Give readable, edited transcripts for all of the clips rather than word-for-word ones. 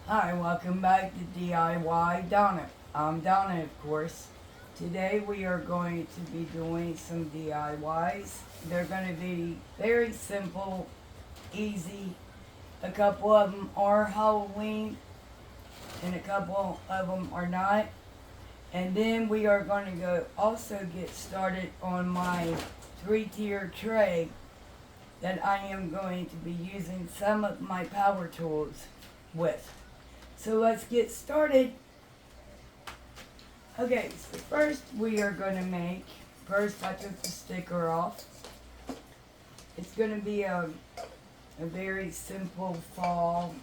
Hi, welcome back to DIY Donna. I'm Donna, of course. Today we are going to be doing some DIYs. They're going to be very simple, easy. A couple of them are Halloween, and a couple of them are not. And then we are going to go also get started on my 3-tier tray that I am going to be using some of my power tools with. So let's get started. Okay, so first we are going to make, first I took the sticker off. It's going to be a very simple fall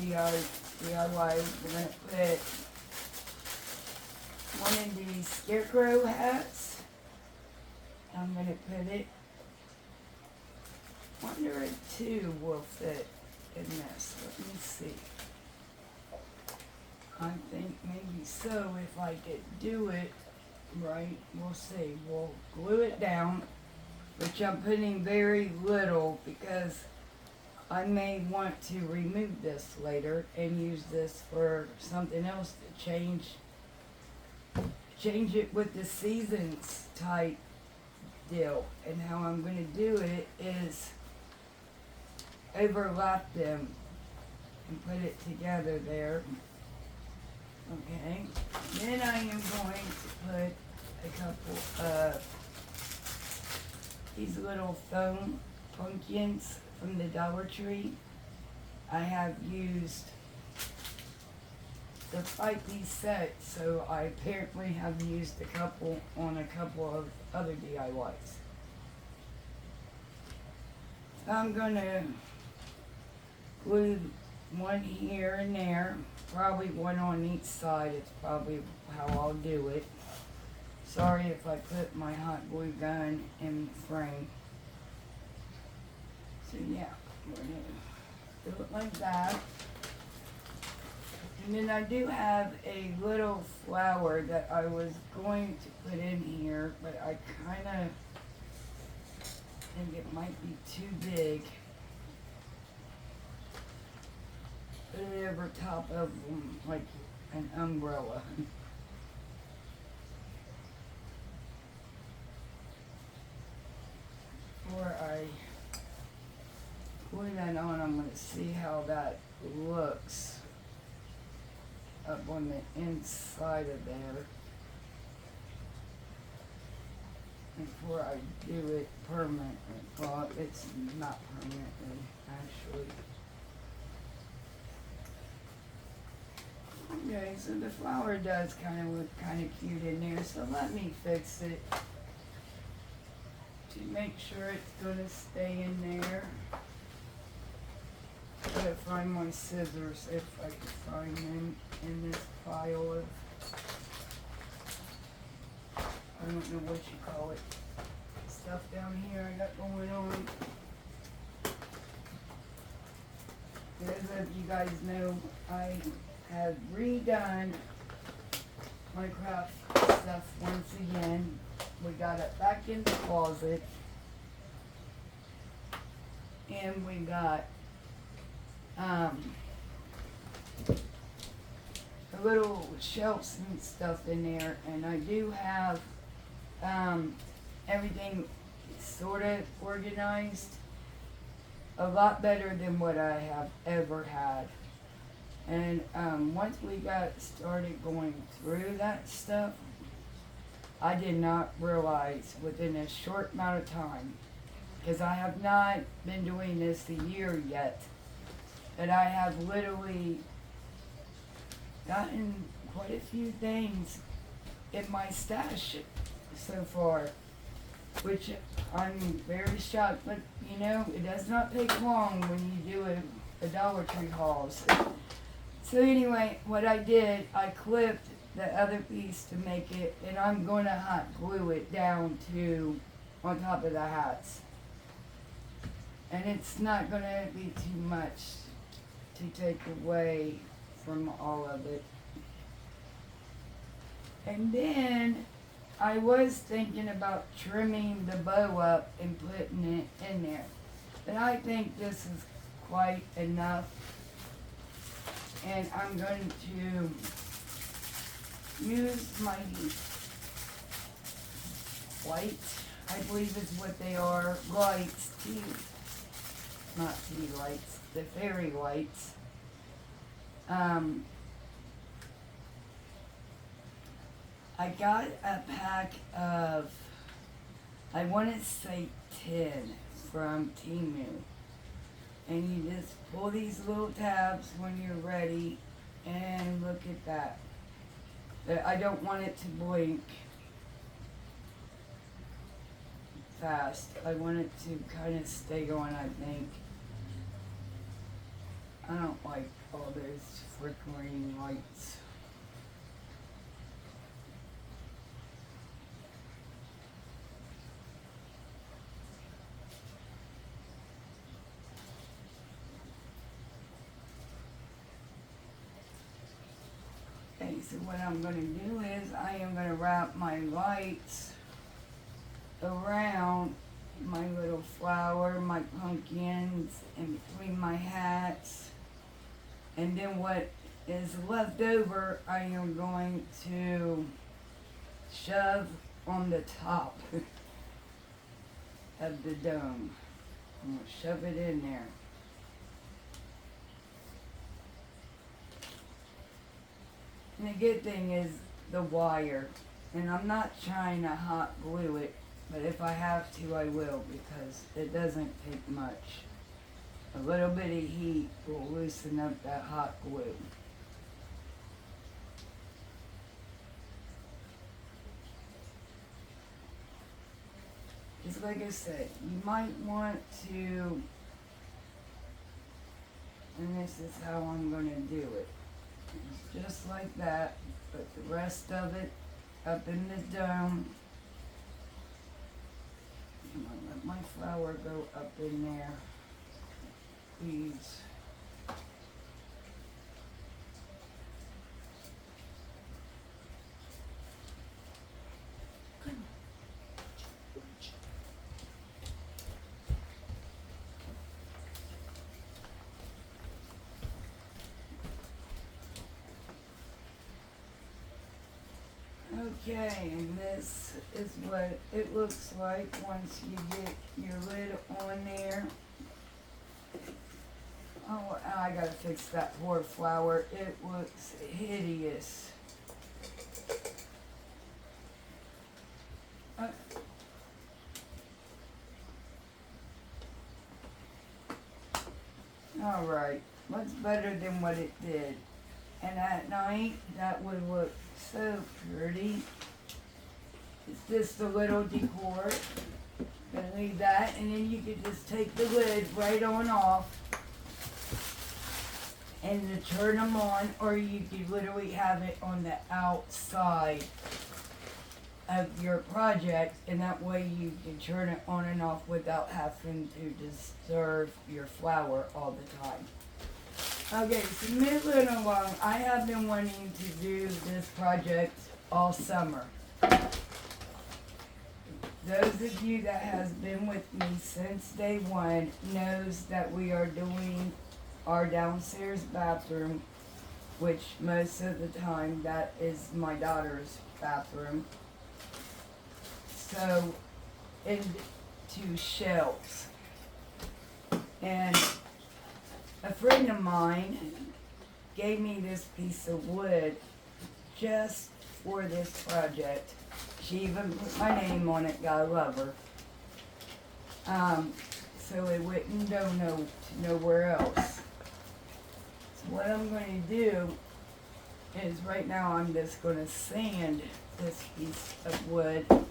DIY. We're going to put one of these scarecrow hats. I'm going to put it, wonder if two will fit in this. Let me see. I think maybe so if I could do it right. We'll see. We'll glue it down, which I'm putting very little because I may want to remove this later and use this for something else to change it with the seasons type deal. And how I'm going to do it is overlap them and put it together there. Okay, then I am going to put a couple of these little foam pumpkins from the Dollar Tree. I have used to fight these sets, so I apparently have used a couple on a couple of other DIYs. I'm gonna glue one here and there, probably one on each side. It's probably how I'll do it. Sorry if I put my hot glue gun in frame. So yeah, we're gonna do it like that. And then I do have a little flower that I was going to put in here, but I kinda think it might be too big. Put it over top of them like an umbrella. Before I glue that on, I'm going to see how that looks up on the inside of there before I do it permanently. Well, it's not permanently, actually. Okay, so the flower does kind of look kind of cute in there, so let me fix it to make sure it's going to stay in there. Gotta find my scissors if I can find them in this pile of, I don't know what you call it, stuff down here I got going on. As you guys know, I have redone my craft stuff once again. We got it back in the closet, and we got the little shelves and stuff in there, and I do have everything sort of organized a lot better than what I have ever had. And once we got started going through that stuff, I did not realize within a short amount of time, because I have not been doing this a year yet, that I have literally gotten quite a few things in my stash so far, which I'm very shocked. But you know, it does not take long when you do a Dollar Tree haul. So anyway, what I did, I clipped the other piece to make it, and I'm going to hot glue it down to on top of the hats. And it's not going to be too much to take away from all of it. And then I was thinking about trimming the bow up and putting it in there. But I think this is quite enough And I'm going to use my white, I believe is what they are, lights, tea, not tea lights, the fairy lights. I got a pack of, I want to say 10 from Temu. And you just pull these little tabs when you're ready, and look at that. I don't want it to blink fast. I want it to kind of stay on, I think. I don't like all those flickering lights. Okay, so what I'm going to do is I am going to wrap my lights around my little flower, my pumpkins, in between my hats. And then what is left over, I am going to shove on the top of the dome. I'm going to shove it in there. And the good thing is the wire. And I'm not trying to hot glue it, but if I have to, I will, because it doesn't take much. A little bit of heat will loosen up that hot glue. Just like I said, you might want to, and this is how I'm going to do it. It's just like that, put the rest of it up in the dome. I'm going to let my flower go up in there. Please. Okay, and this is what it looks like once you get your lid on there. Oh, I gotta fix that poor flower. It looks hideous. Alright, looks better than what it did. And at night, that would look so pretty. It's just a little decor. Gonna leave that, and then you could just take the lid right on off and to turn them on, or you could literally have it on the outside of your project, and that way you can turn it on and off without having to disturb your flower all the time. Okay, so moving along, I have been wanting to do this project all summer. Those of you that has been with me since day one knows that we are doing our downstairs bathroom, which most of the time that is my daughter's bathroom. So, into shelves. And a friend of mine gave me this piece of wood just for this project. She even put my name on it, God love her. So it wouldn't go nowhere else. So what I'm going to do is right now I'm just going to sand this piece of wood. Make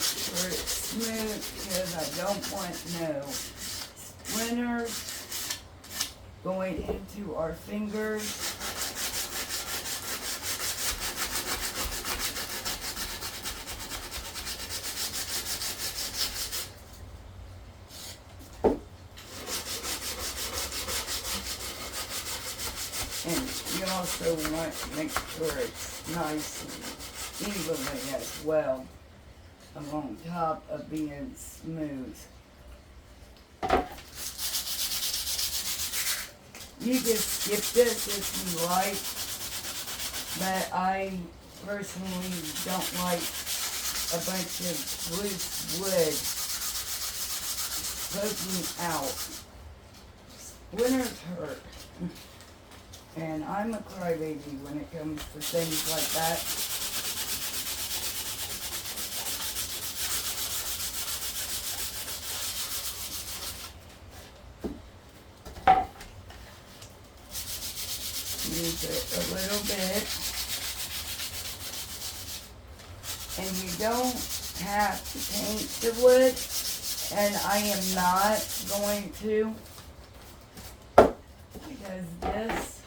sure it's smooth because I don't want no splinters going into our fingers. And you also want to make sure it's nice and evenly as well, along top of being smooth. You can skip this if you like, but I personally don't like a bunch of loose wood poking out. Splinters hurt. And I'm a crybaby when it comes to things like that. Use it a little bit. And you don't have to paint the wood, and I am not going to, because this,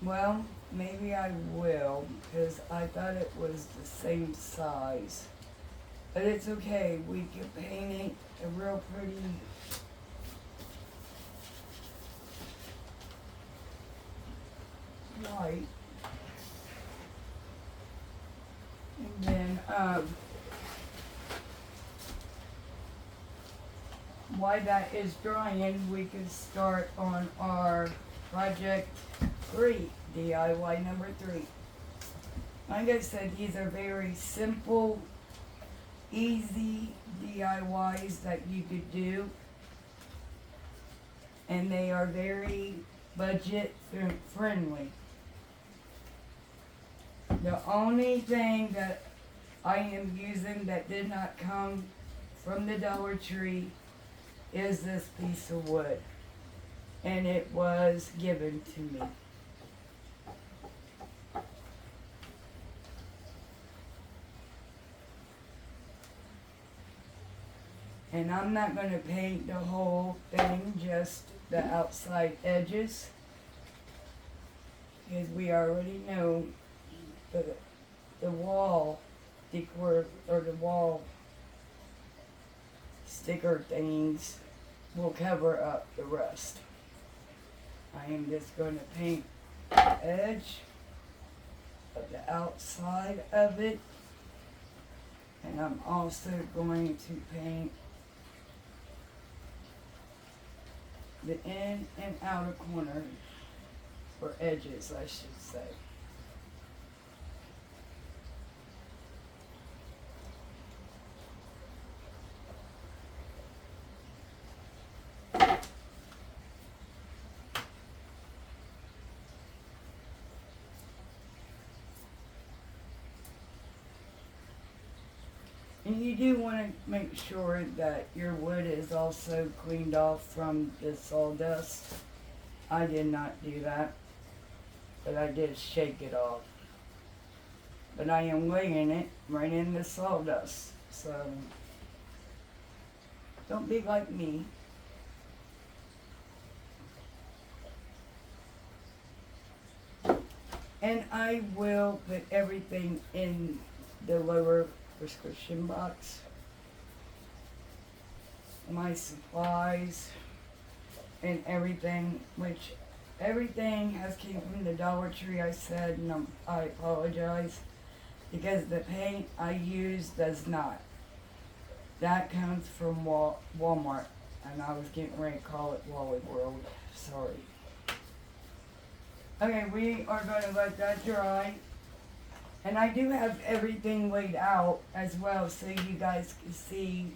well, maybe I will, because I thought it was the same size. But it's okay, we can paint it a real pretty white. And then, while that is drying, we can start on our project 3, DIY number 3. Like I said, these are very simple, easy DIYs that you could do. And they are very budget friendly. The only thing that I am using that did not come from the Dollar Tree is this piece of wood. And it was given to me. And I'm not going to paint the whole thing, just the outside edges. Because we already know the wall decor, or the wall sticker things will cover up the rest. I am just going to paint the edge of the outside of it. And I'm also going to paint the in and outer corner, or edges, I should say. And you do want to make sure that your wood is also cleaned off from the sawdust. I did not do that, but I did shake it off. But I am laying it right in the sawdust, so don't be like me. And I will put everything in the lower prescription box. My supplies and everything, which everything has came from the Dollar Tree, I said, and I apologize, because the paint I use does not. That comes from Walmart, and I was getting ready to call it Wally World. Sorry. Okay, we are going to let that dry. And I do have everything laid out as well, so you guys can see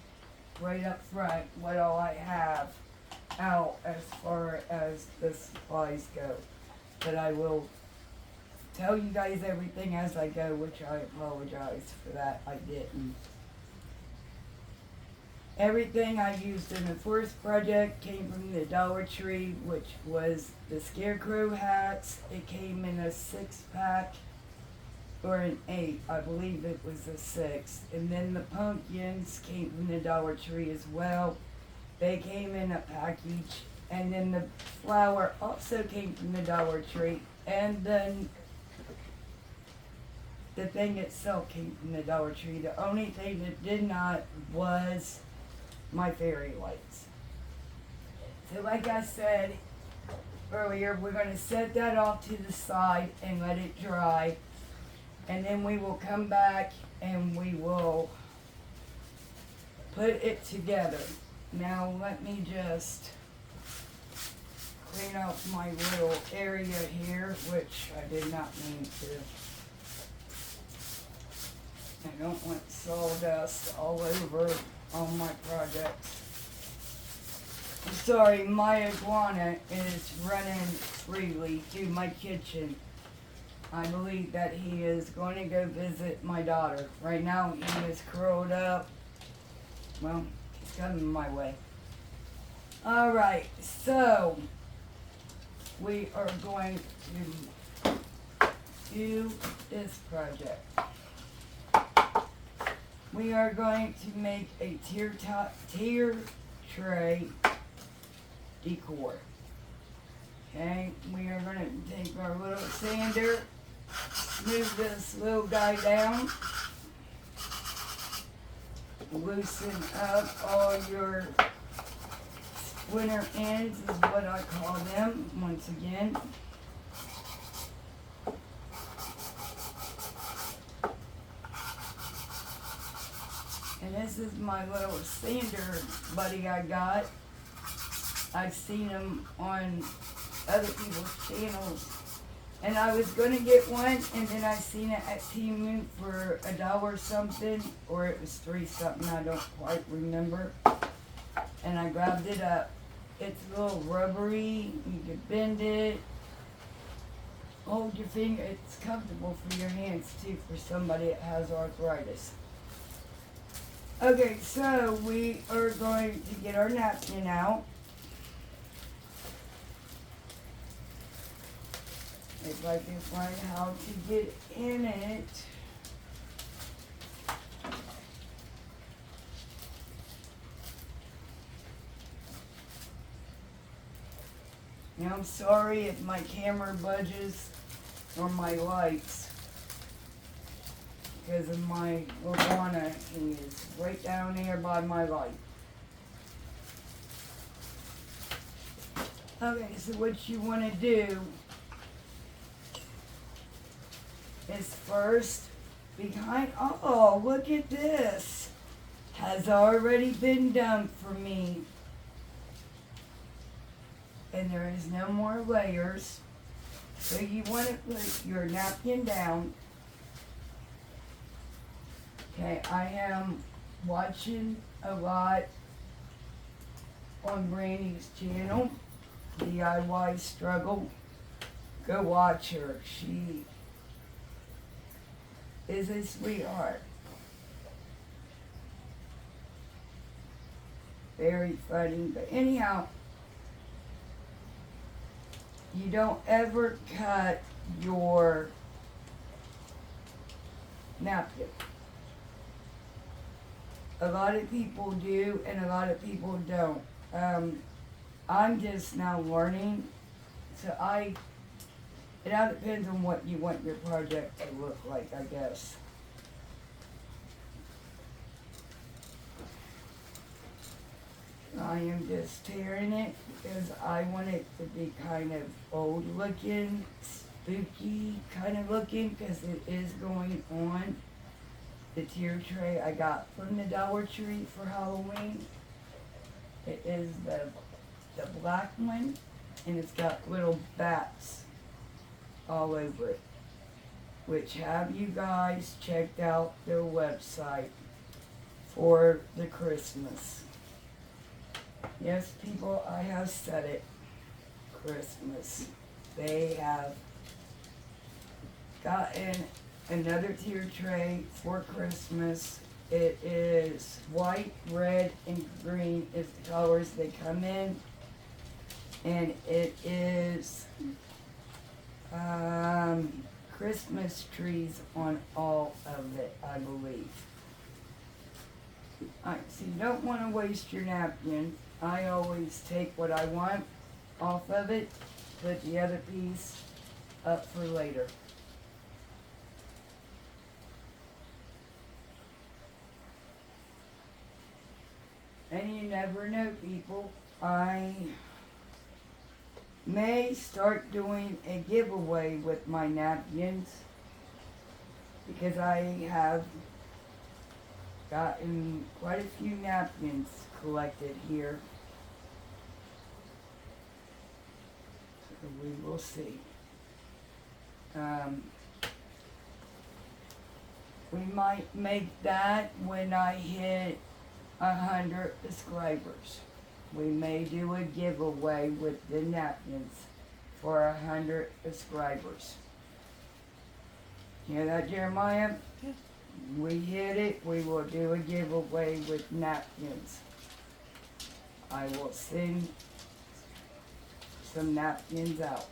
right up front what all I have out as far as the supplies go. But I will tell you guys everything as I go, which I apologize for that, I didn't. Everything I used in the first project came from the Dollar Tree, which was the scarecrow hats. It came in a 6-pack. Or an 8, I believe it was a 6. And then the pumpkins came from the Dollar Tree as well. They came in a package. And then the flour also came from the Dollar Tree. And then the thing itself came from the Dollar Tree. The only thing that did not was my fairy lights. So like I said earlier, we're going to set that off to the side and let it dry. And then we will come back and we will put it together. Now let me just clean out my little area here, which I did not mean to. I don't want sawdust all over on my projects. I'm sorry, my iguana is running freely through my kitchen. I believe that he is going to go visit my daughter. Right now he is curled up. Well, he's coming my way. Alright, so we are going to do this project. We are going to make a tier tray decor. Okay, we are going to take our little sander, move this little guy down, loosen up all your splinter ends is what I call them once again. And this is my little sander buddy I got. I've seen him on other people's channels. And I was going to get one, and then I seen it at Temu for $1 something, or it was $3 something, I don't quite remember. And I grabbed it up. It's a little rubbery, you can bend it, hold your finger, it's comfortable for your hands too for somebody that has arthritis. Okay, so we are going to get our napkin out. If I can find how to get in it. Now I'm sorry if my camera budges or my lights. Because of my iguana, he is right down there by my light. Okay, so what you want to do is first, behind, oh, look at this. Has already been done for me. And there is no more layers. So you want to put your napkin down. Okay, I am watching a lot on Brandy's channel, DIY Struggle. Go watch her. She is a sweetheart. Very funny, but anyhow, you don't ever cut your napkin. A lot of people do, and a lot of people don't. I'm just now learning, so it all depends on what you want your project to look like, I guess. I am just tearing it because I want it to be kind of old looking, spooky kind of looking, because it is going on the tier tray I got from the Dollar Tree for Halloween. It is the black one, and it's got little bats all over it. Which, have you guys checked out their website for the Christmas? Yes, people, I have said it. Christmas. They have gotten another tier tray for Christmas. It is white, red, and green is the colors they come in. And it is Christmas trees on all of it, I believe. Alright, so you don't want to waste your napkin. I always take what I want off of it, put the other piece up for later. And you never know, people. I may start doing a giveaway with my napkins because I have gotten quite a few napkins collected here. We will see. We might make that when I hit 100 subscribers. We may do a giveaway with the napkins for 100 subscribers. Hear that, Jeremiah? Yeah. We hit it, we will do a giveaway with napkins. I will send some napkins out.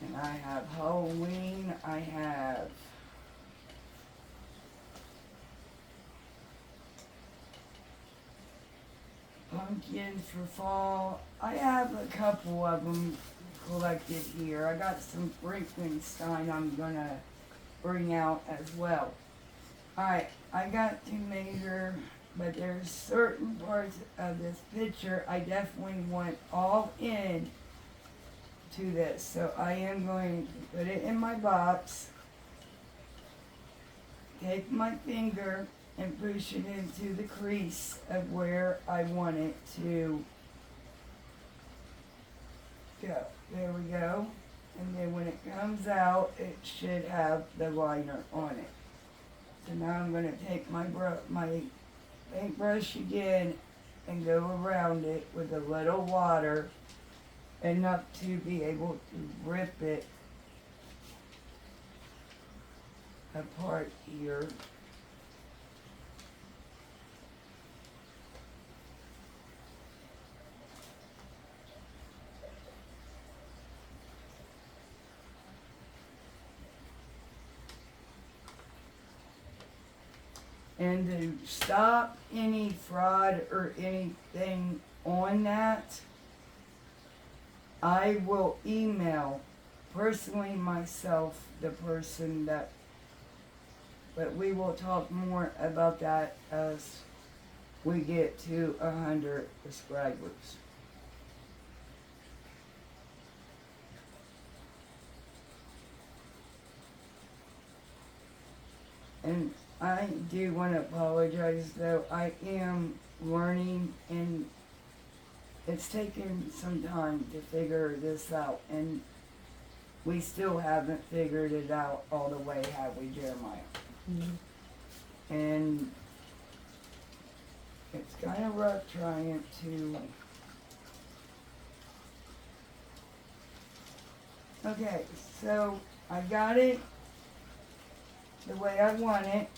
And I have Halloween, I have pumpkins for fall. I have a couple of them collected here. I got some Frankenstein I'm gonna bring out as well. Alright, I got to measure, but there's certain parts of this picture I definitely want all in to this. So I am going to put it in my box, take my finger and push it into the crease of where I want it to go. There we go. And then when it comes out, it should have the liner on it. So now I'm going to take my paintbrush again and go around it with a little water, enough to be able to rip it apart here. And to stop any fraud or anything on that, I will email personally myself the person that, but we will talk more about that as we get to 100 subscribers. And I do want to apologize though, I am learning and it's taken some time to figure this out, and we still haven't figured it out all the way, have we, Jeremiah? Mm-hmm. And it's kind of rough trying to... Okay, so I got it the way I want it.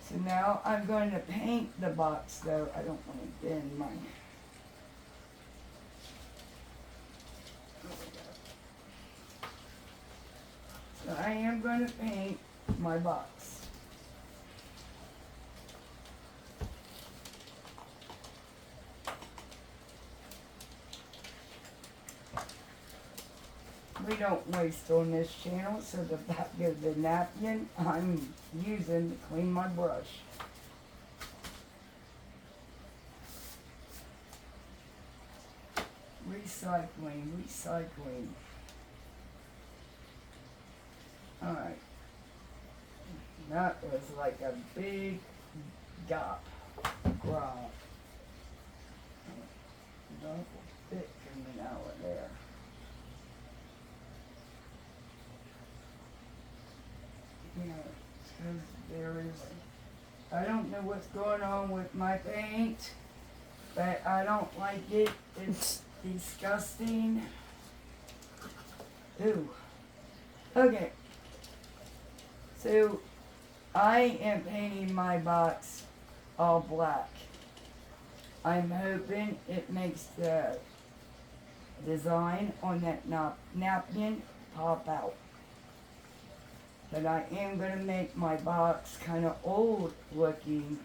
So now I'm going to paint the box though. I don't want to bend mine. So I am going to paint my box. We don't waste on this channel, so the back of the napkin I'm using to clean my brush. Recycling, recycling. Alright. That was like a big gop. Grab. Double bit coming out of there. Yeah, because there is, I don't know what's going on with my paint, but I don't like it. It's disgusting. Ooh. Okay. So, I am painting my box all black. I'm hoping it makes the design on that napkin pop out. But I am going to make my box kind of old looking.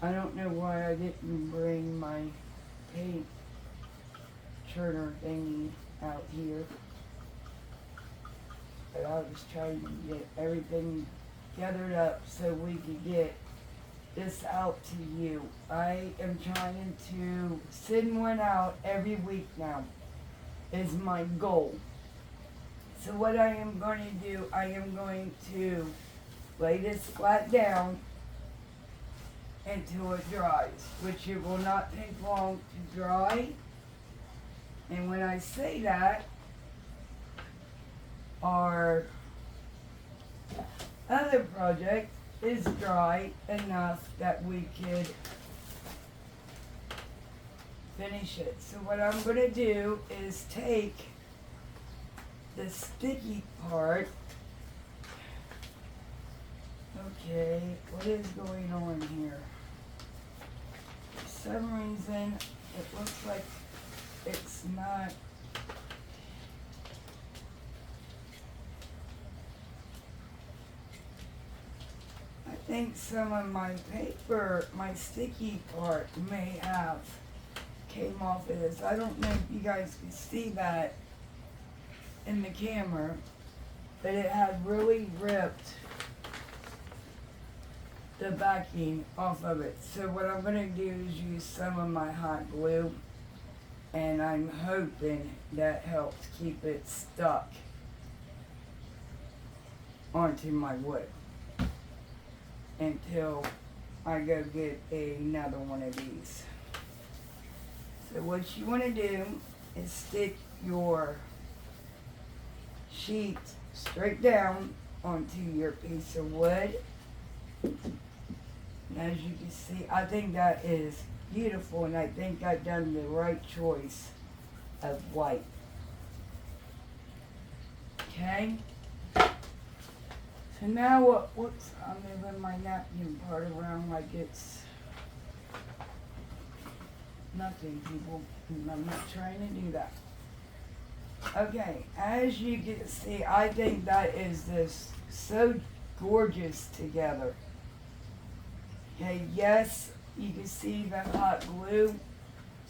I don't know why I didn't bring my paint churner thingy out here. But I was trying to get everything gathered up so we could get this out to you. I am trying to send one out every week now, is my goal. So what I am going to do, I am going to lay this flat down until it dries, which it will not take long to dry. And when I say that, our other project is dry enough that we could finish it. So what I'm going to do is take the sticky part. Okay, what is going on here? For some reason, it looks like it's not. I think some of my paper, my sticky part may have came off of this. I don't know if you guys can see that in the camera, but it had really ripped the backing off of it. So what I'm going to do is use some of my hot glue, and I'm hoping that helps keep it stuck onto my wood until I go get another one of these. So what you want to do is stick your sheet straight down onto your piece of wood. And as you can see, I think that is beautiful, and I think I've done the right choice of white. Okay? So now whoops, I'm moving my napkin part around like it's nothing, people. I'm not trying to do that. Okay, as you can see, I think that is this so gorgeous together. Okay, yes, you can see the hot glue.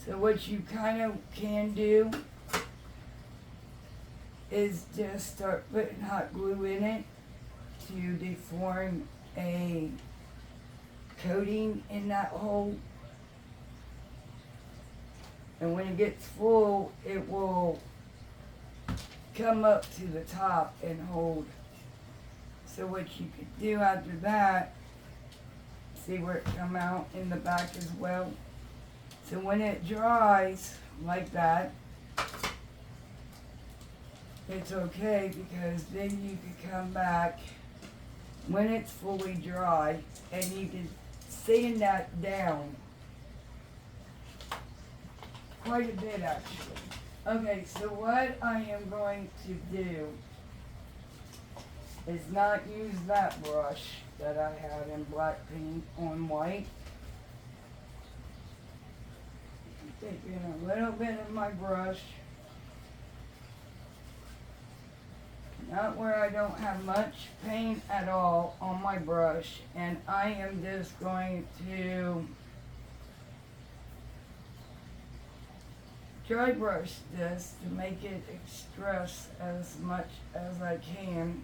So what you kind of can do is just start putting hot glue in it to deform a coating in that hole. And when it gets full, it will come up to the top and hold. So what you could do after that, see where it come out in the back as well. So when it dries like that, it's okay, because then you can come back when it's fully dry and you can sand that down quite a bit actually. Okay, so what I am going to do is not use that brush that I had in black paint on white. I'm taking a little bit of my brush, not where I don't have much paint at all on my brush, and I am just going to dry brush this to make it express as much as I can.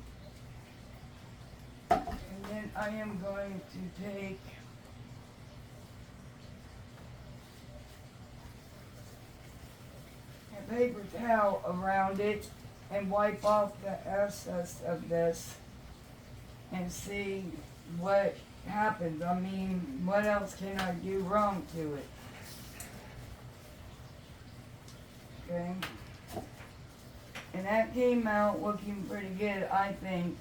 And then I am going to take a paper towel around it and wipe off the excess of this and see what happens. I mean, what else can I do wrong to it? Okay. And that came out looking pretty good, I think.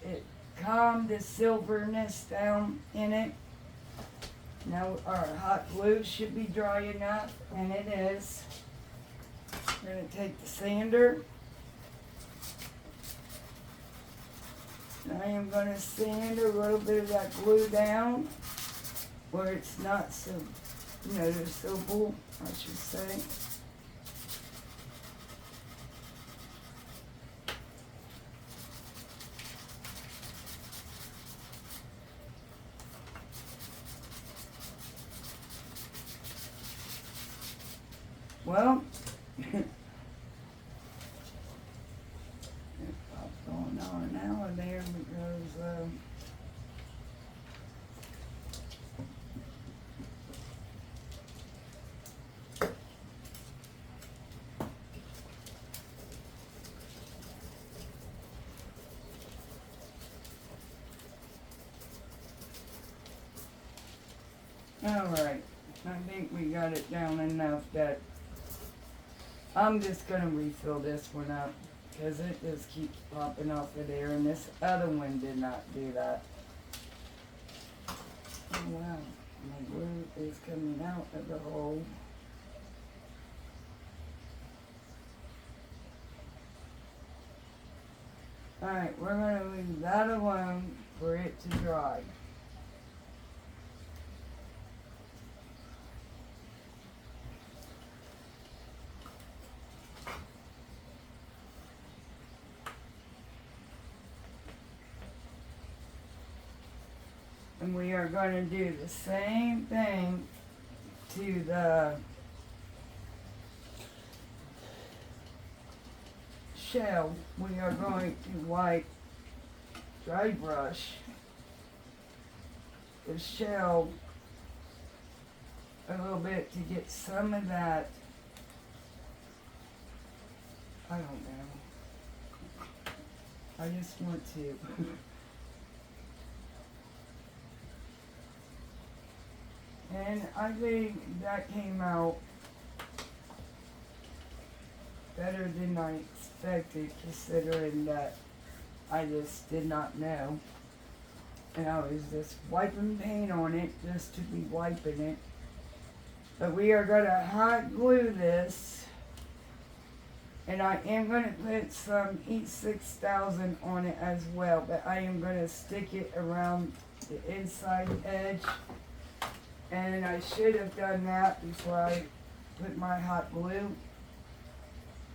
It calmed the silverness down in it. Now our hot glue should be dry enough, and it is. We're going to take the sander. I am going to sand a little bit of that glue down where it's not so noticeable, I should say. Well, it pops going on now and there because, alright, I think we got it down enough that I'm just gonna refill this one up because it just keeps popping off of there and this other one did not do that. Oh wow, my glue is coming out of the hole. Alright, we're gonna leave that alone for it to dry. And we are going to do the same thing to the shell. We are going to wipe dry brush the shell a little bit to get some of that, I don't know, I just want to. And I think that came out better than I expected, considering that I just did not know. And I was just wiping paint on it just to be wiping it. But we are going to hot glue this. And I am going to put some E6000 on it as well. But I am going to stick it around the inside edge. And I should have done that before I put my hot glue.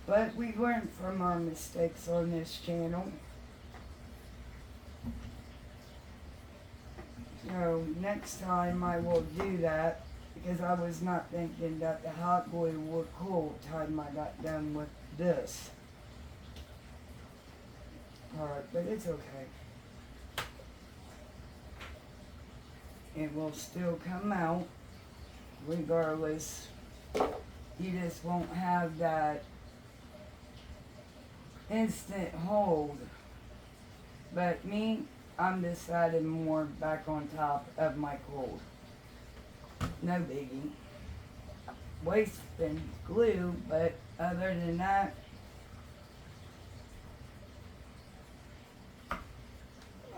But we learn from our mistakes on this channel. So next time I will do that because I was not thinking that the hot glue would cool time I got done with this. Alright, but it's okay. It will still come out regardless. You just won't have that instant hold. But me, I'm just adding more back on top of my cold. No biggie. Wasting glue, but other than that,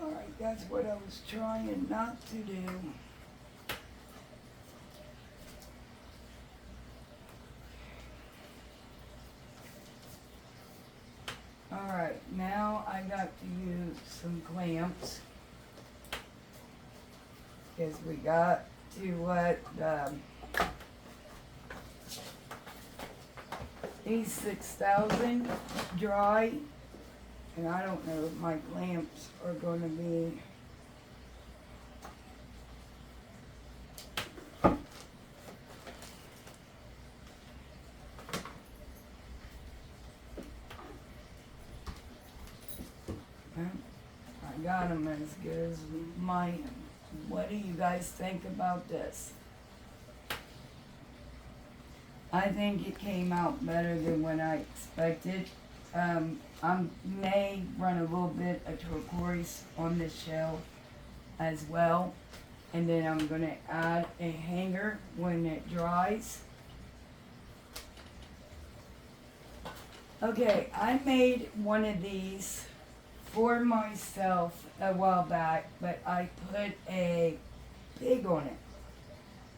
alright, that's what I was trying not to do. Alright, now I got to use some clamps. Because we got to let these 6,000 dry. And I don't know if my clamps are going to be I got them as good as mine. What do you guys think about this? I think it came out better than what I expected. I may run a little bit of turquoise on this shell as well. And then I'm going to add a hanger when it dries. Okay, I made one of these for myself a while back, but I put a pig on it.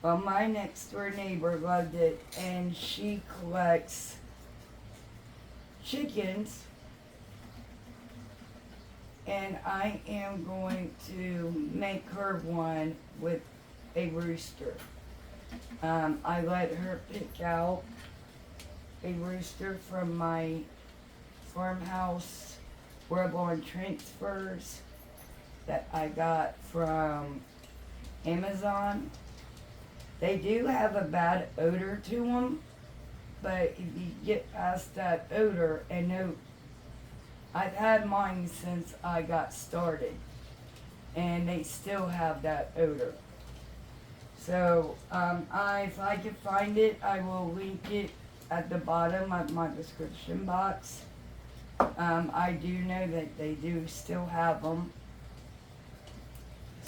Well, my next door neighbor loved it, and she collects chickens, and I am going to make her one with a rooster. I let her pick out a rooster from my farmhouse Wearable transfers that I got from Amazon. They do have a bad odor to them, but if you get past that odor, and no, I've had mine since I got started, and they still have that odor. So, if I can find it, I will link it at the bottom of my description box. I do know that they do still have them.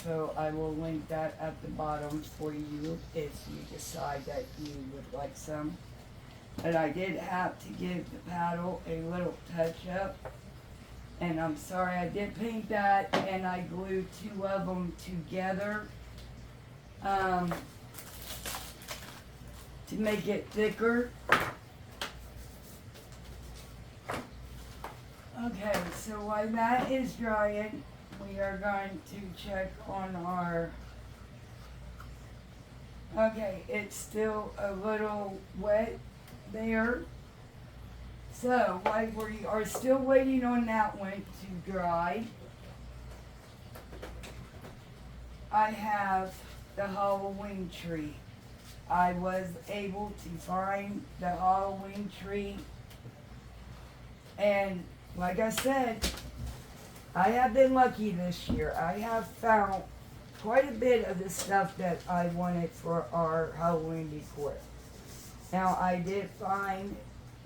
So I will link that at the bottom for you if you decide that you would like some. But I did have to give the paddle a little touch up. And I'm sorry, I did paint that and I glued two of them together to make it thicker. Okay, so while that is drying, we are going to check on our, okay, it's still a little wet there. So, while we are still waiting on that one to dry, I have the Halloween tree. I was able to find the Halloween tree, and like I said, I have been lucky this year. I have found quite a bit of the stuff that I wanted for our Halloween decor. Now, I did find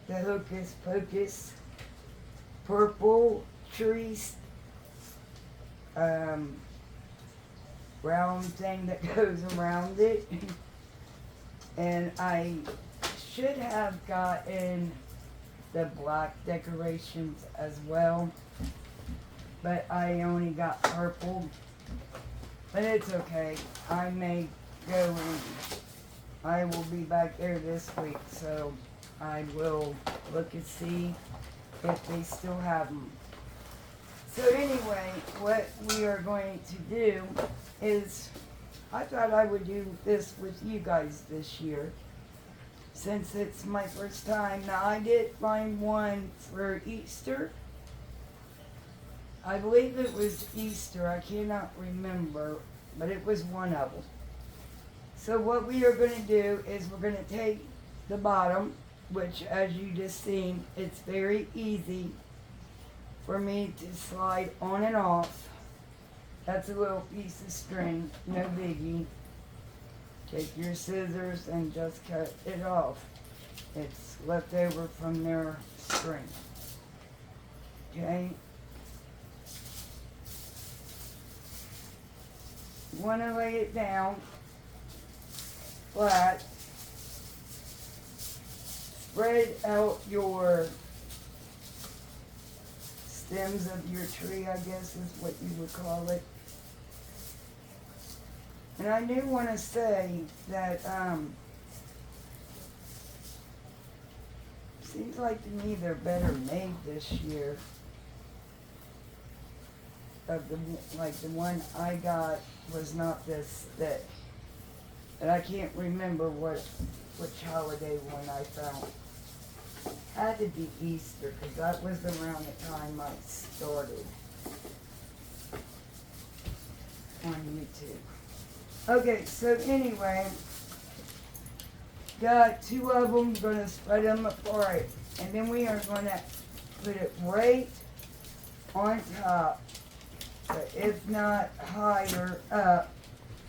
the Hocus Pocus purple trees, round thing that goes around it. And I should have gotten the black decorations as well, but I only got purple. But it's okay. I may go and I will be back there this week, so I will look and see if they still have them. So anyway, what we are going to do is, I thought I would do this with you guys this year, since it's my first time. Now, I did find one for Easter. I believe it was Easter, I cannot remember, but it was one of them. So what we are going to do is we're going to take the bottom, which as you just seen, it's very easy for me to slide on and off. That's a little piece of string, no biggie. Take your scissors and just cut it off. It's left over from their string. Okay? You want to lay it down flat. Spread out your stems of your tree, I guess is what you would call it. And I do want to say that, seems like to me they're better made this year. Of the, like the one I got was not this thick. But I can't remember which holiday one I found. Had to be Easter, because that was around the time I started on YouTube. Okay, so anyway, got two of them, gonna spread them apart, and then we are gonna put it right on top, but if not higher up.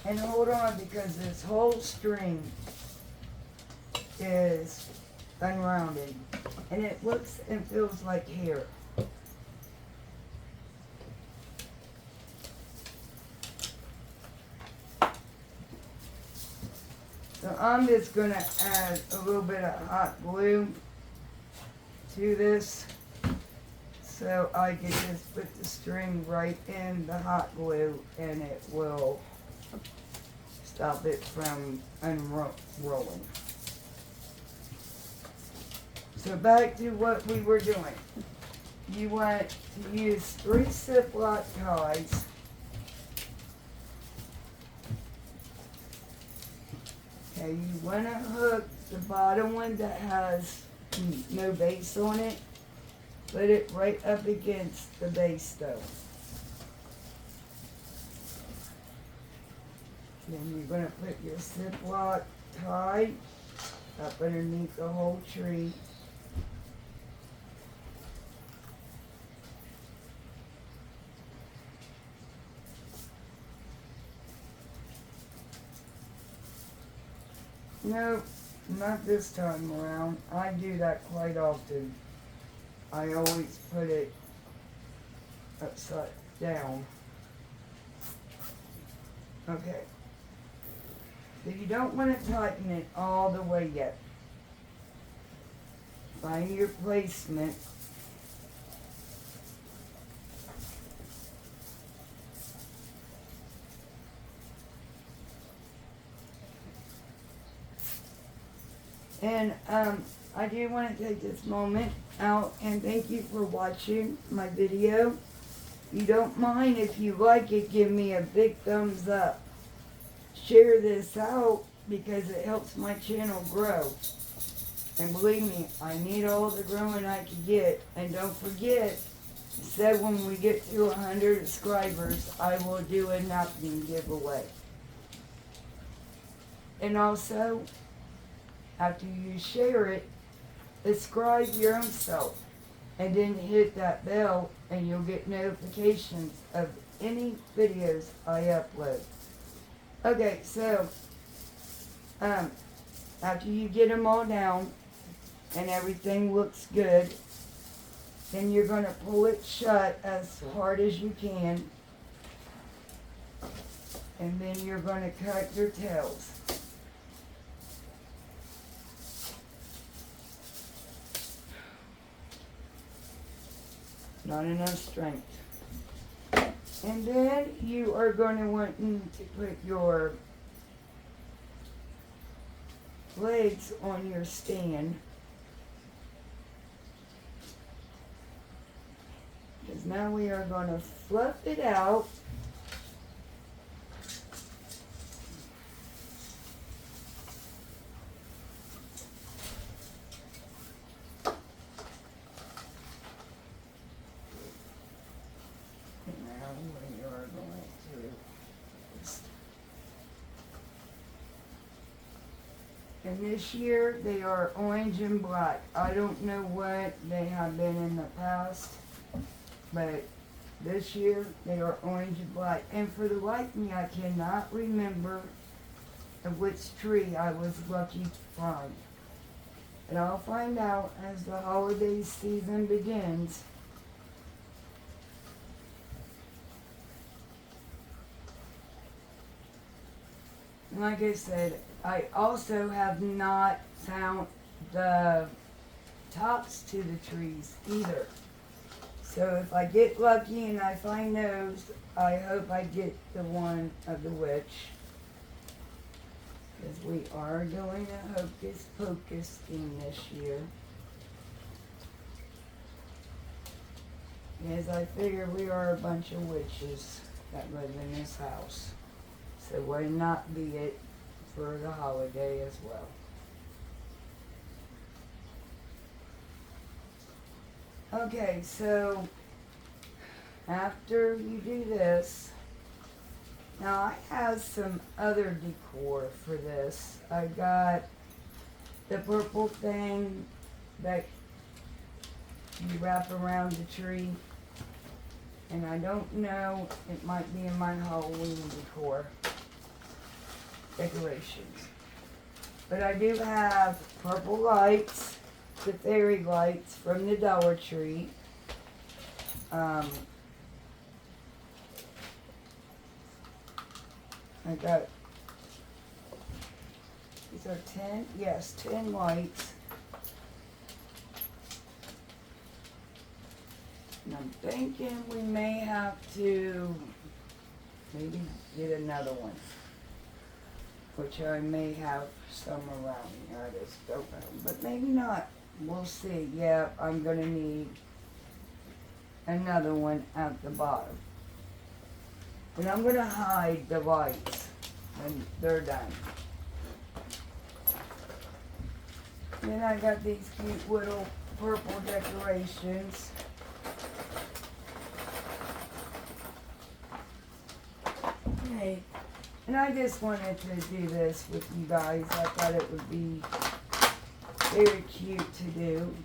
And hold on, because this whole string is unrounded, and it looks and feels like hair. So I'm just gonna add a little bit of hot glue to this, so I can just put the string right in the hot glue, and it will stop it from unrolling. So back to what we were doing. You want to use 3 Ziploc ties. Okay, you want to hook the bottom one that has no base on it. Put it right up against the base though. Then you're going to put your Ziploc tie up underneath the whole tree. Nope, not this time around. I do that quite often. I always put it upside down. Okay. So you don't want to tighten it all the way yet. Find your placement. And I do want to take this moment out and thank you for watching my video. You don't mind if you like it, give me a big thumbs up. Share this out because it helps my channel grow. And believe me, I need all the growing I can get. And don't forget, I said when we get to 100 subscribers, I will do a napkin giveaway. And also, after you share it, subscribe your own self. And then hit that bell and you'll get notifications of any videos I upload. Okay, so after you get them all down and everything looks good, then you're going to pull it shut as hard as you can. And then you're going to cut your tails. Not enough strength. And then you are going to want to put your legs on your stand. Because now we are going to fluff it out. And this year they are orange and black. I don't know what they have been in the past, but this year they are orange and black. And for the life of me, I cannot remember of which tree I was lucky to find. And I'll find out as the holiday season begins. And like I said, I also have not found the tops to the trees either. So if I get lucky and I find those, I hope I get the one of the witch. Because we are doing a hocus pocus theme this year. As I figure we are a bunch of witches that live in this house. So why not be it for the holiday as well? Okay, so after you do this, now I have some other decor for this. I got the purple thing that you wrap around the tree. And I don't know, it might be in my Halloween decor decorations. But I do have purple lights, the fairy lights from the Dollar Tree. I got, these are 10, yes, 10 lights. And I'm thinking we may have to maybe get another one. Which I may have some around here, I just don't know. But maybe not. We'll see. Yeah, I'm going to need another one at the bottom. And I'm going to hide the lights when they're done. Then I got these cute little purple decorations. Okay. And I just wanted to do this with you guys. I thought it would be very cute to do.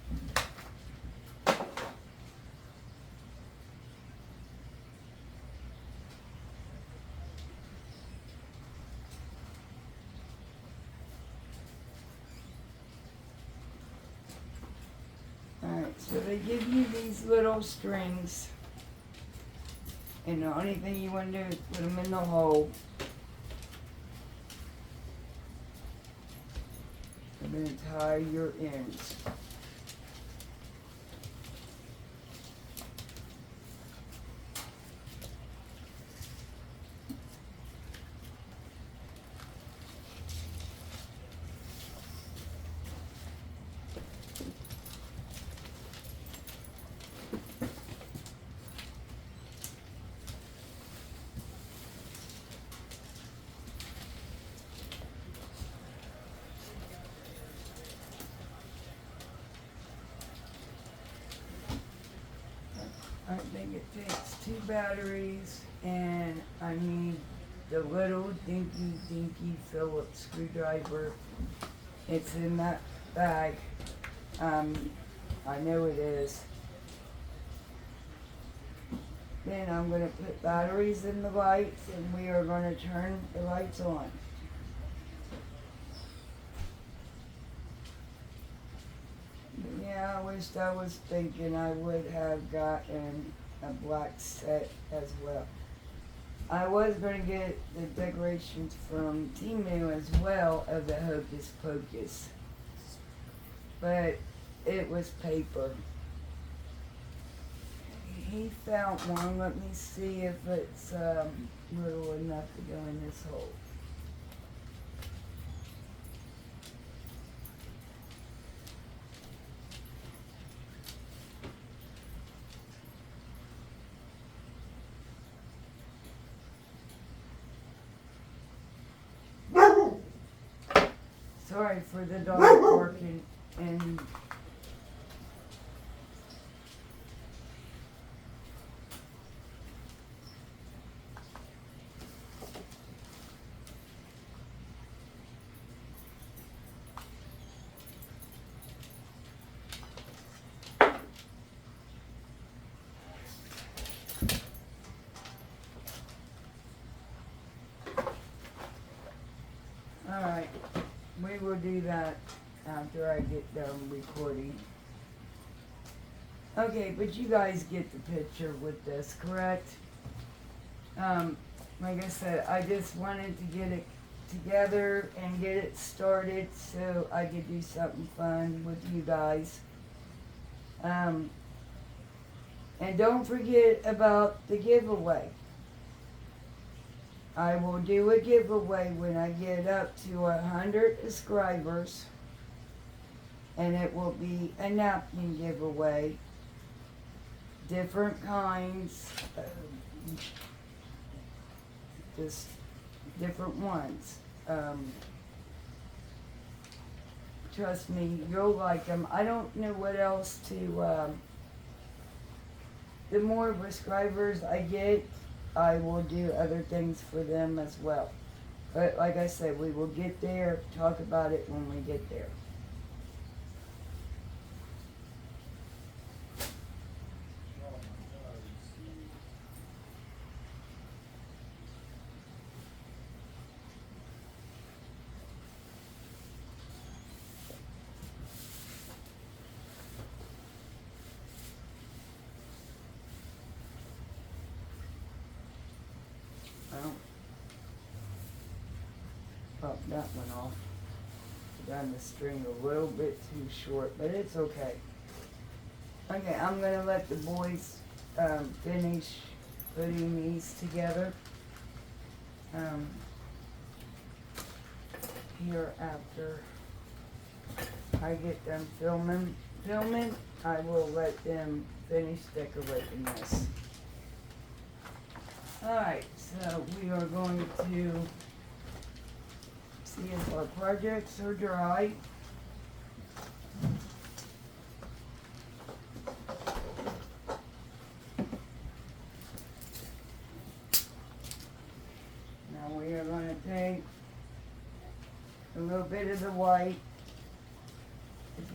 Alright, so they give you these little strings. And the only thing you want to do is put them in the hole. And then tie your ends. I think it takes 2 batteries, and I need the little dinky Phillips screwdriver. It's in that bag. I know it is. Then I'm going to put batteries in the lights, and we are going to turn the lights on. Yeah, I wished I was thinking I would have gotten a black set as well. I was going to get the decorations from Temu as well of the Hocus Pocus. But it was paper. He found one. Let me see if it's little enough to go in this hole. Sorry for the dog barking and alright. We will do that after I get done recording. Okay, but you guys get the picture with this, correct? Like I said, I just wanted to get it together and get it started so I could do something fun with you guys. And don't forget about the giveaway. I will do a giveaway when I get up to 100 subscribers, and it will be a napkin giveaway, different kinds, just different ones. Trust me, you'll like them. I don't know what else to, the more subscribers I get, I will do other things for them as well. But like I said, we will get there, talk about it when we get there. Well, pop that one off. Done the string a little bit too short, but it's okay. Okay, I'm gonna let the boys finish putting these together. Here after I get them filming, I will let them finish decorating this. Alright, so we are going to see if our projects are dry. Now we are going to take a little bit of the white.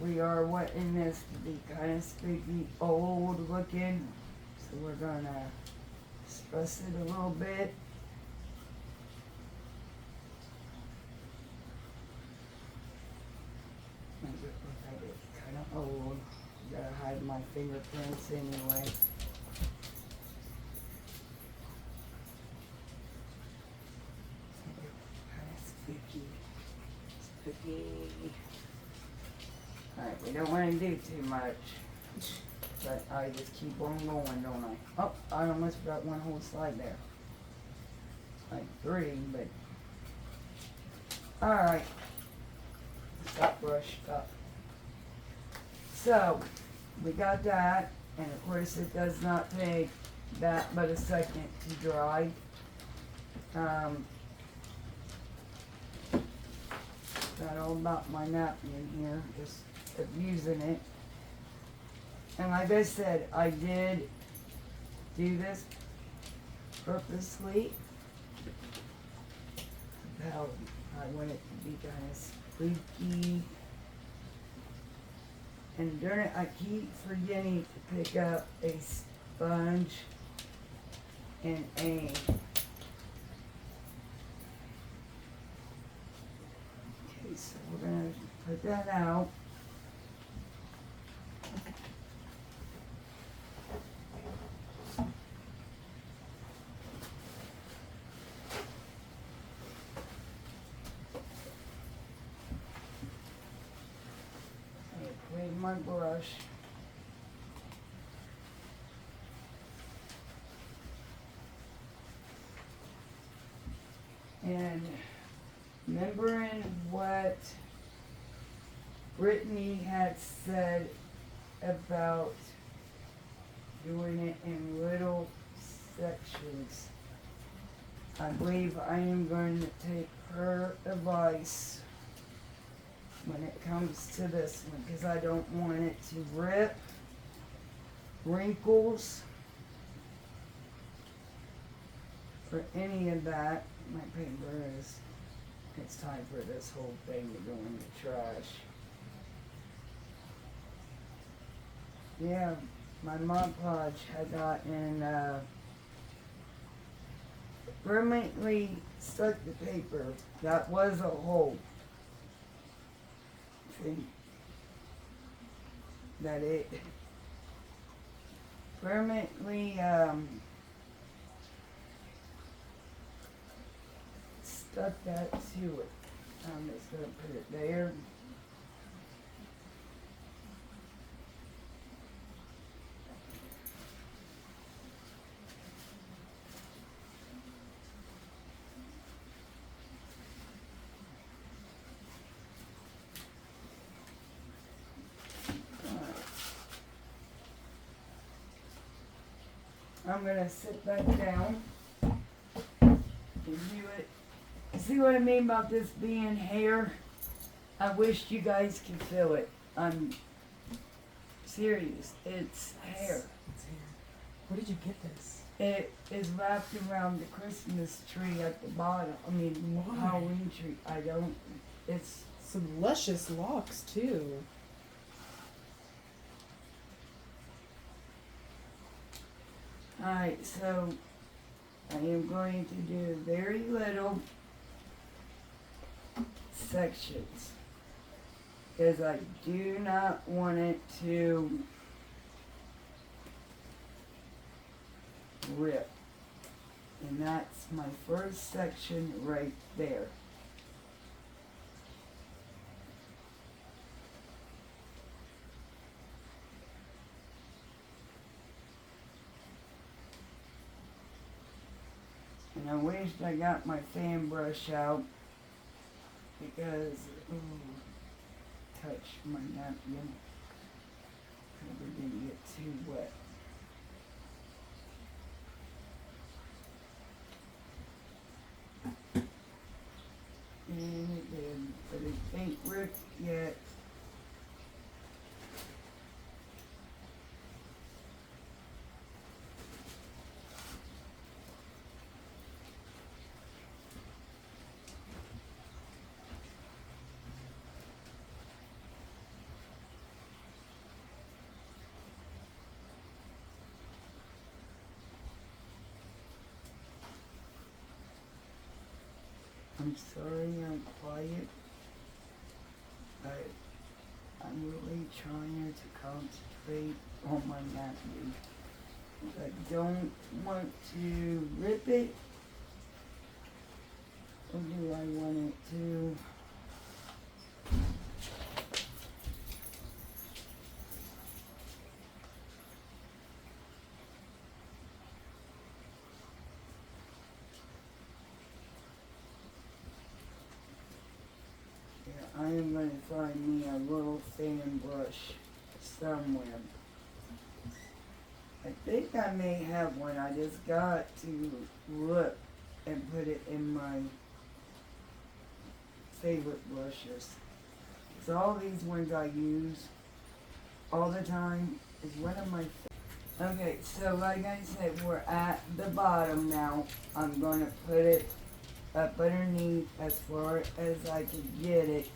we are wanting this to be kind of spooky, old looking. So we're gonna express it a little bit. Make it look like it's kind of old. Gotta hide my fingerprints anyway. Kind of spooky. Spooky. Alright, we don't want to do too much. But I just keep on going, don't I? Oh, I almost forgot one whole slide there. Like 3, but... Alright. Stop, brush, stop. So, we got that, and of course it does not take that but a second to dry. Got all about my napkin here, just abusing it. And like I said, I did do this purposely. How I want it to be kind of spooky. And during it, I keep forgetting to pick up a sponge and a okay, so we're gonna put that out. Clean my brush. And remembering what Brittany had said about doing it in little sections, I believe I am going to take her advice when it comes to this one, because I don't want it to rip, wrinkles, or any of that. My paper is, it's time for this whole thing to go in the trash. Yeah, my Mod Podge had gotten, permanently stuck the paper. That was a hole. That it permanently stuck that to it. I'm just gonna put it there. I'm gonna sit back down and do it. See what I mean about this being hair? I wish you guys could feel it. I'm serious. It's hair. It's hair. Where did you get this? It is wrapped around the Christmas tree at the bottom. I mean, Why? Halloween tree. I don't. It's Some luscious locks too. alright. So I am going to do very little sections because I do not want it to rip. And that's my first section right there. And I wished I got my fan brush out because, touch my napkin. Hope it didn't get too wet. And it did, but it ain't ripped yet. I'm sorry I'm quiet, but I'm really trying to concentrate on my napkin. I don't want to rip it, or do I want it to? Yeah, I am going to find me a little fan brush somewhere. I think I may have one. I just got to look and put it in my favorite brushes. So all these ones I use all the time is one of my okay, so like I said, we're at the bottom now. I'm going to put it up underneath as far as I can get it.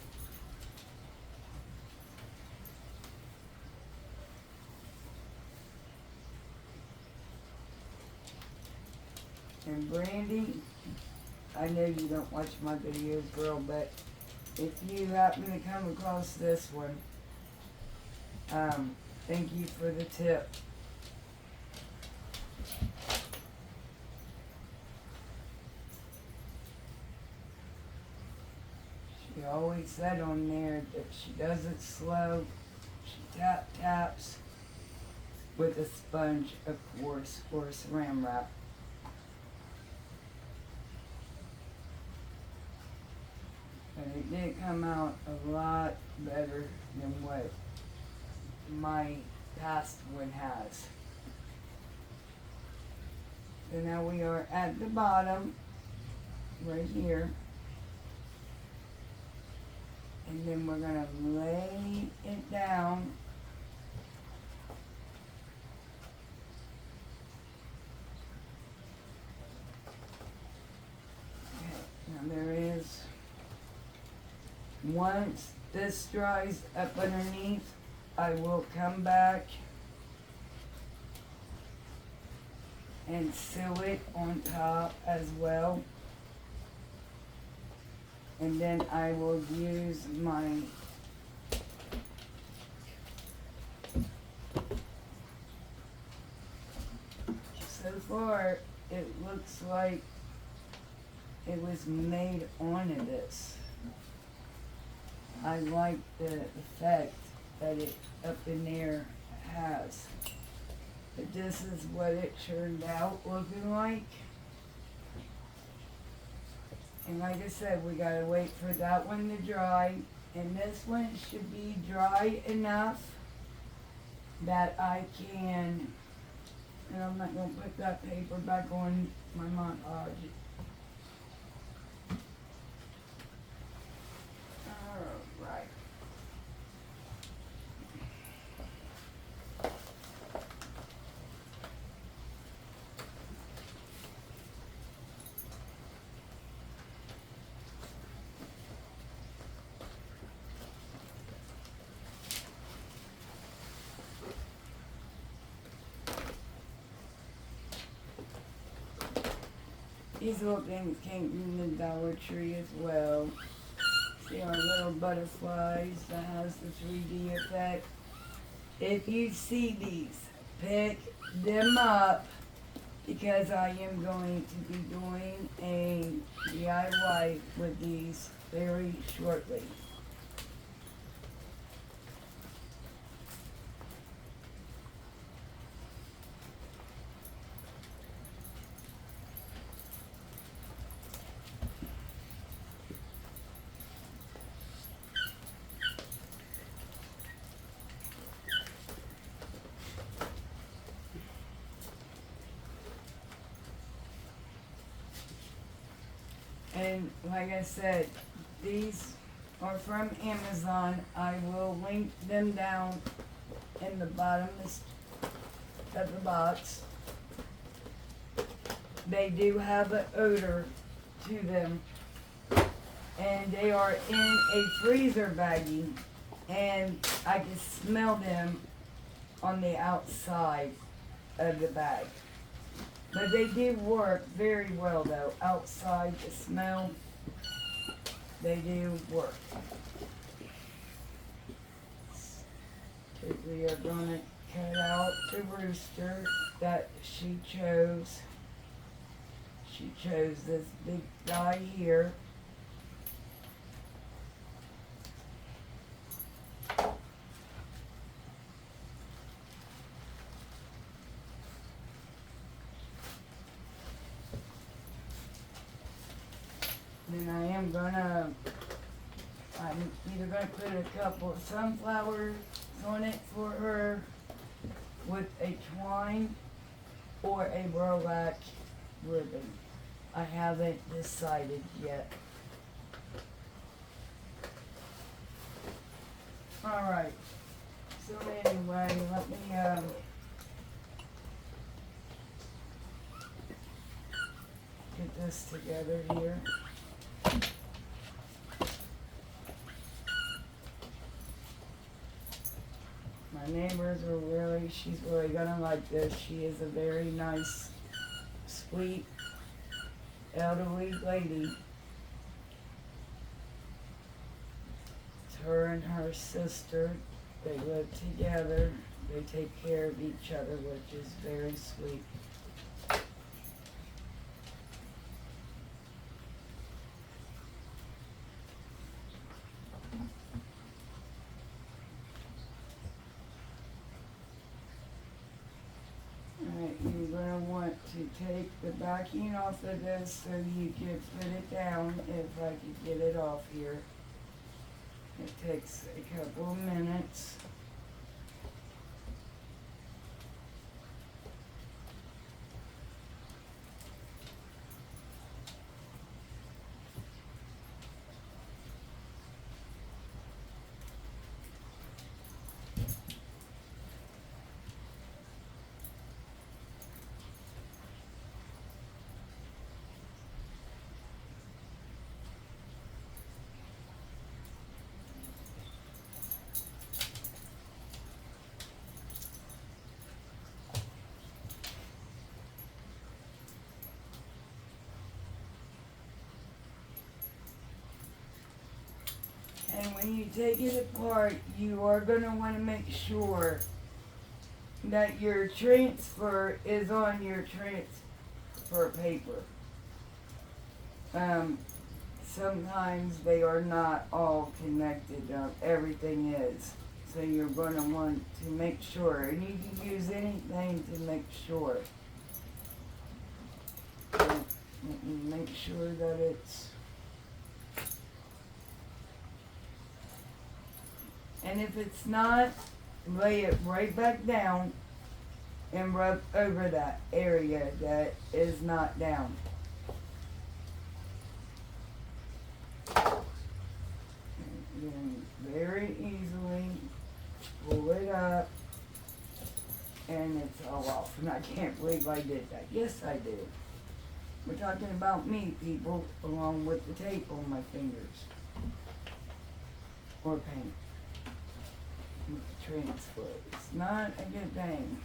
And Brandy, I know you don't watch my videos, girl, but if you happen to come across this one, thank you for the tip. She always said on there that she does it slow. She taps with a sponge, of course, or saran wrap. And it did come out a lot better than what my past one has. So now we are at the bottom, right here. And then we're gonna lay it down. Okay, now there is, once this dries up underneath, I will come back and sew it on top as well. And then I will use my so far it looks like it was made onto this. I like the effect that it up in there has. But this is what it turned out looking like. And like I said, we gotta wait for that one to dry. And this one should be dry enough that I can, and I'm not gonna put that paper back on my montage. Alright. These little things came from the Dollar Tree as well. See our little butterflies that has the 3D effect. If you see these, pick them up because I am going to be doing a DIY with these very shortly. And like I said, these are from Amazon. I will link them down in the bottom of the box. They do have an odor to them. And they are in a freezer baggie. And I can smell them on the outside of the bag. But they do work very well though, outside the smell. they do work. We are gonna cut out the rooster that she chose. She chose this big guy here. Then I'm either gonna put a couple of sunflowers on it for her with a twine or a burlap ribbon. I haven't decided yet. Alright, so anyway, let me get this together here. My neighbors are she's really gonna like this. She is a very nice, sweet, elderly lady. It's her and her sister. They live together. They take care of each other, which is very sweet. Alright, you're gonna want to take the backing off of this so you can put it down if I could get it off here. It takes a couple of minutes. And when you take it apart, you are going to want to make sure that your transfer is on your transfer paper. Sometimes they are not all connected. Everything is. So you're going to want to make sure. And you can use anything to make sure. So make sure that it's... And if it's not, lay it right back down and rub over that area that is not down. And then very easily pull it up and it's all off. And I can't believe I did that. Yes, I did. We're talking about me, people, along with the tape on my fingers. Or paint. Transfer. It's not a good thing.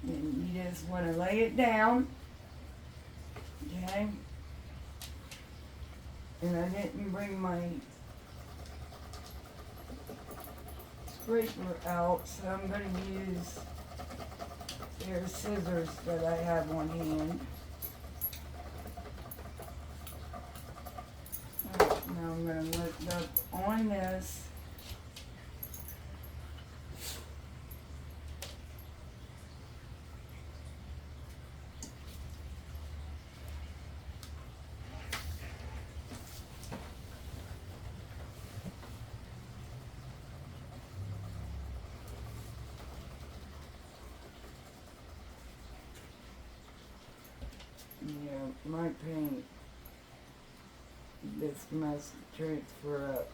And you just want to lay it down. Okay? And I didn't bring my scraper out, so I'm going to use a pair of scissors that I have on hand. Now I'm going to lift up on this. Yeah, my paint. This must transfer up.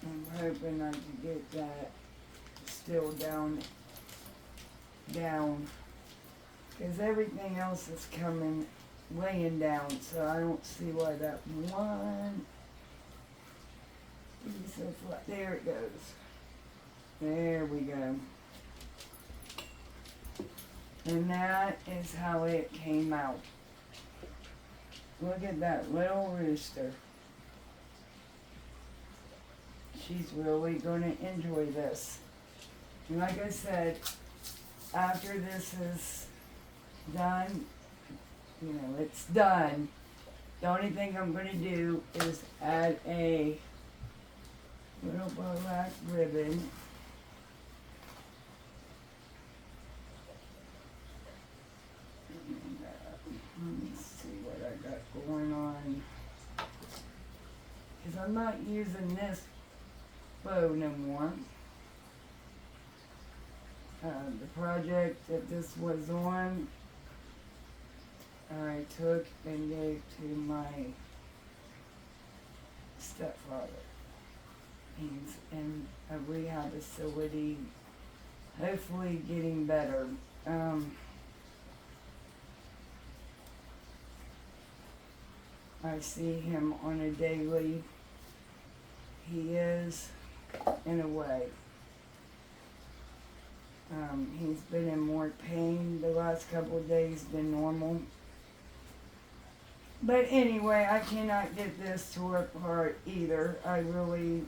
I'm hoping I could get that still down. Because everything else is coming, laying down, so I don't see why that one piece of there it goes. There we go. And that is how it came out. Look at that little rooster. She's really going to enjoy this. And like I said, after this is done, you know, it's done. The only thing I'm going to do is add a little black ribbon. And, let me see what I got going on. Because I'm not using this bow no more. The project that this was on, I took and gave to my stepfather. He's in a rehab facility, hopefully getting better. I see him on a daily. He is, in a way. He's been in more pain the last couple of days than normal. But anyway, I cannot get this tore apart either. I really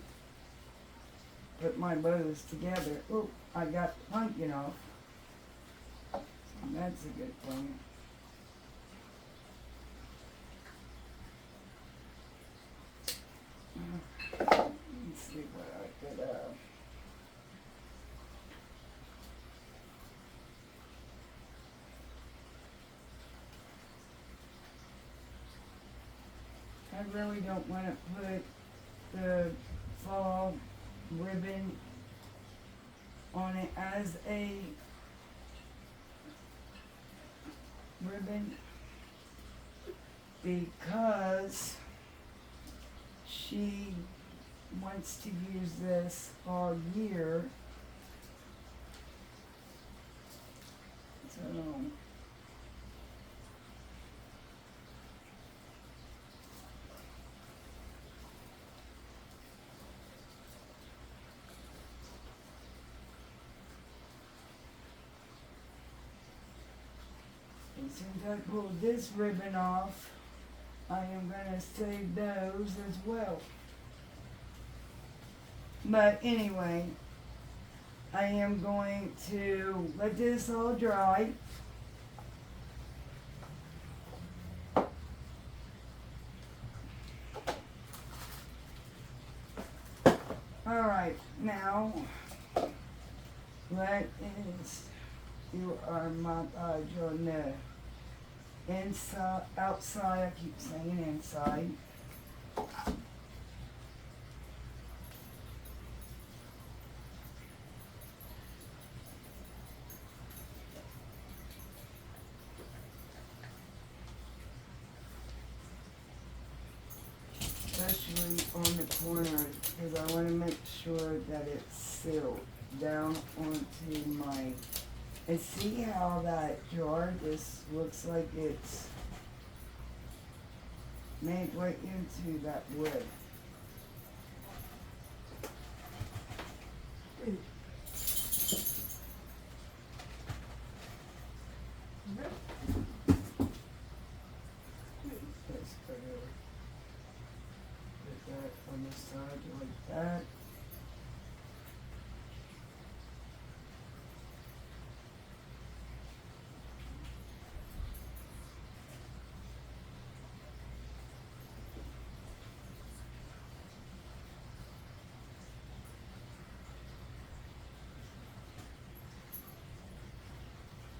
put my bows together. Oh, I got the pumpkin off. So that's a good thing. Let's see what I could I really don't want to put the fall ribbon on it as a ribbon because she wants to use this all year. So as soon as I pull this ribbon off, I am going to save those as well. But anyway, I am going to let this all dry. Alright, now, what is you are massage on the inside, outside, I keep saying inside. Especially on the corner, because I want to make sure that it's sealed down onto my, and see how that jar just looks like it's made right into that wood. Let's put that on the side like that.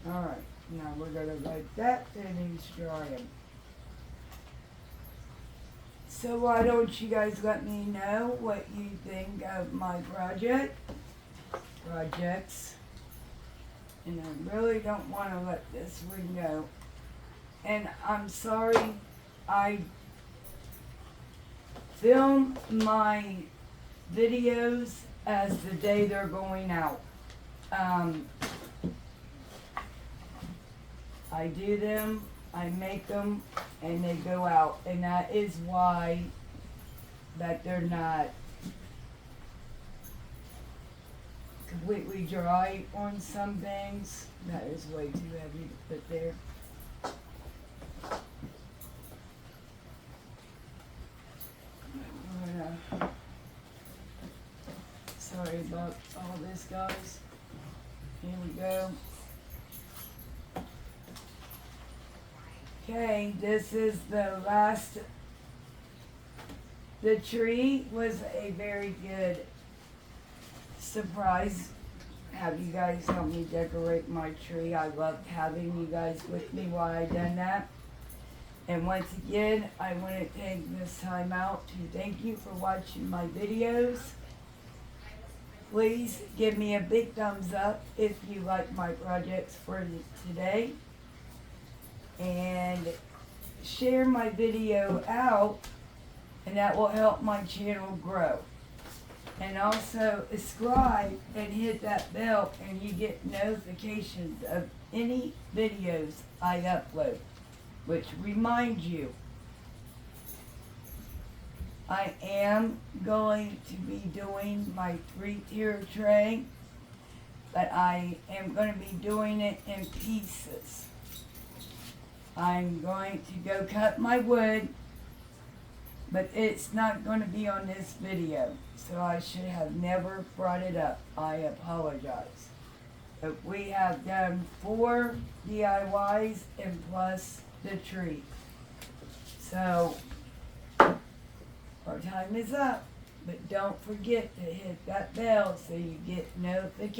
Alright, now we're gonna let that finish drying. So why don't you guys let me know what you think of my projects. And I really don't want to let this one go. And I'm sorry, I filmed my videos as the day they're going out. I do them, I make them, and they go out, and that is why that they're not completely dry on some things. That is way too heavy to put there. Sorry about all this, guys. Here we go. Okay, this is the last. The tree was a very good surprise. Have you guys help me decorate my tree. I loved having you guys with me while I done that. And once again, I want to take this time out to thank you for watching my videos. Please give me a big thumbs up if you like my projects for today. And share my video out, and that will help my channel grow. And also subscribe and hit that bell, and you get notifications of any videos I upload. Which reminds you, I am going to be doing my 3-tier tray, but I am going to be doing it in pieces. I'm going to go cut my wood, but it's not going to be on this video, so I should have never brought it up. I apologize. But we have done 4 DIYs and plus the tree. So, our time is up, but don't forget to hit that bell so you get notifications.